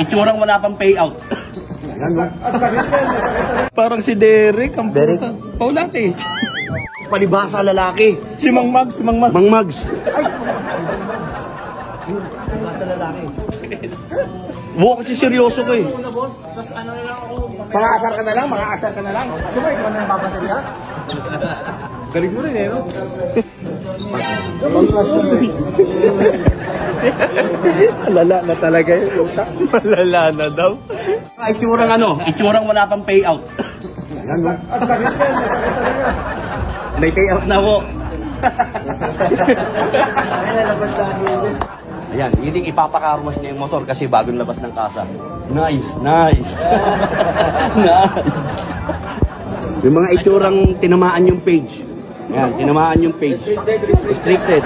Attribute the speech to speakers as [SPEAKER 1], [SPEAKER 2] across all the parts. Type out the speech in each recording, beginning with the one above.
[SPEAKER 1] Itsurang wala pang payout.
[SPEAKER 2] Parang si Derek, ang puta. Paulate.
[SPEAKER 1] Palibasa lalaki.
[SPEAKER 2] Si Mang Mags,
[SPEAKER 1] Mang Mags. Ay! Palibasa lalaki. Kasi seryoso ko eh.
[SPEAKER 2] Mga-asar ka na lang,
[SPEAKER 3] Sumay ka na ng babaterya? Galing mo rin eh, no?
[SPEAKER 2] Malala na talaga yung utak. Malala na daw.
[SPEAKER 1] Itsurang wala pang payout. May payout na po. Ayan, hindi ipapakarwas niya yung motor kasi bagong labas ng kasa. Nice. Nice. Yung mga itsurang tinamaan yung page. Ayan, tinamaan yung page. Restricted.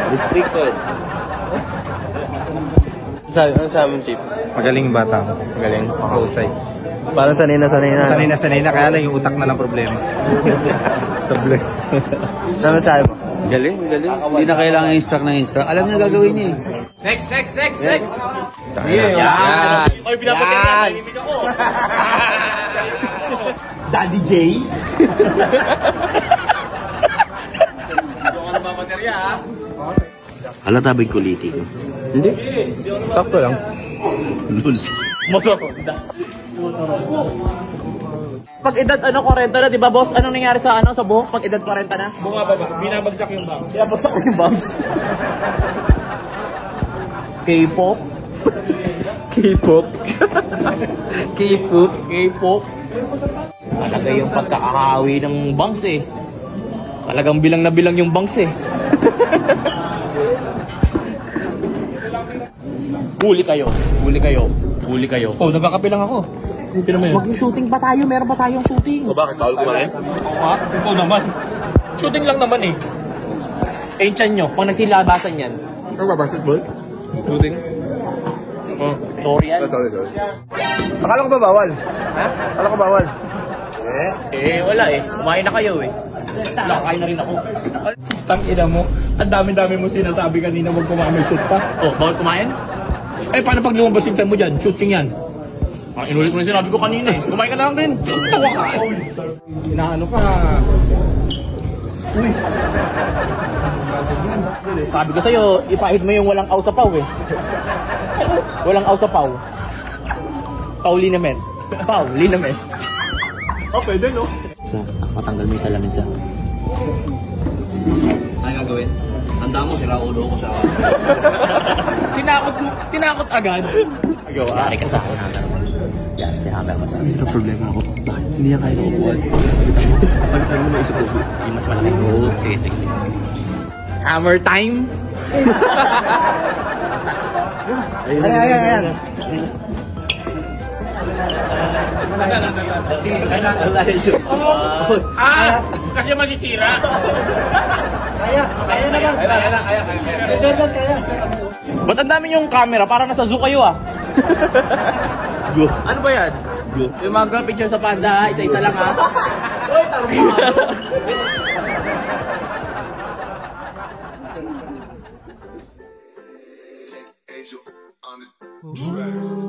[SPEAKER 2] Ano sabi mo, Chief?
[SPEAKER 3] Magaling yung bata mo.
[SPEAKER 2] Magaling.
[SPEAKER 3] Mahusay.
[SPEAKER 2] Parang sanay na.
[SPEAKER 3] Sanay na, kaya lang yung utak na lang problema. Sablay.
[SPEAKER 2] Ano sabi mo?
[SPEAKER 4] Galing. Hindi na kailangan instruct. Alam niya gagawin niya eh.
[SPEAKER 5] Next.
[SPEAKER 2] Yan.
[SPEAKER 1] Oy, binabaterya. Nalimit ako.
[SPEAKER 2] Daddy J.
[SPEAKER 1] Halata ba yung kuliti ko?
[SPEAKER 2] Hindi. Sakto lang.
[SPEAKER 1] Lul.
[SPEAKER 5] Motor. Pag edad 40 na, di ba boss? Anong nangyari sa buhok pag edad 40 na?
[SPEAKER 2] Bumababa. Binabagsak yung bang.
[SPEAKER 5] Binabagsak yung bangs. K-pop. Talaga yung pagkakahawi ng bangs eh. Talagang bilang na bilang yung bangs eh. Huli kayo.
[SPEAKER 2] Oh, nagkakapilang ako.
[SPEAKER 5] Mag-shooting ba tayo? Meron ba tayong shooting?
[SPEAKER 2] O bakit? Bawal kumain? Ikaw naman. Shooting lang naman eh.
[SPEAKER 5] Eh, tiyan nyo, pag nagsilabasan yan.
[SPEAKER 2] Ano ba, basketball? Shooting?
[SPEAKER 5] Sorry yan.
[SPEAKER 2] Akala ko ba bawal?
[SPEAKER 5] Ha?
[SPEAKER 2] Akala ko bawal?
[SPEAKER 5] Wala eh. Kumain na kayo eh. Kain na rin ako.
[SPEAKER 2] Tangina mo. Ang dami-dami mo sinasabi kanina wag kumamay shoot pa.
[SPEAKER 5] Oh, bawal kumain?
[SPEAKER 2] Eh, paano pag lumabas yung time mo dyan? Shooting yan.
[SPEAKER 5] Inulit mo na sinabi ko kanina eh. Kumain ka na lang din. Tawa ka.
[SPEAKER 3] Inaano ka? Uy!
[SPEAKER 5] Sabi ko sa'yo, ipahid mo yung walang aw sa paw eh. Walang aw sa paw. Pauline naman.
[SPEAKER 2] Oh, pwede no?
[SPEAKER 5] Matanggal mo yung salamin sa...
[SPEAKER 1] Ano gagawin? Tanda mo, sila ulo ko sa...
[SPEAKER 5] Tinakot agad. Yari ka sa akin, Hammer. Yari si Hammer mas akin.
[SPEAKER 2] Pero problema ako. Bakit? Hindi yan kaya nakukuhan. Palitan mo na isip ko.
[SPEAKER 5] Hindi mas malaki. Oo, sige. Hammer time!
[SPEAKER 3] Ayan.
[SPEAKER 5] Kasi masisira.
[SPEAKER 3] Kaya naman.
[SPEAKER 5] Ba't ang dami yung camera? Parang nasa zoo kayo ah. Ano ba yan? Yung mga picture sa panda, isa-isa lang ha.
[SPEAKER 6] Angel on the track.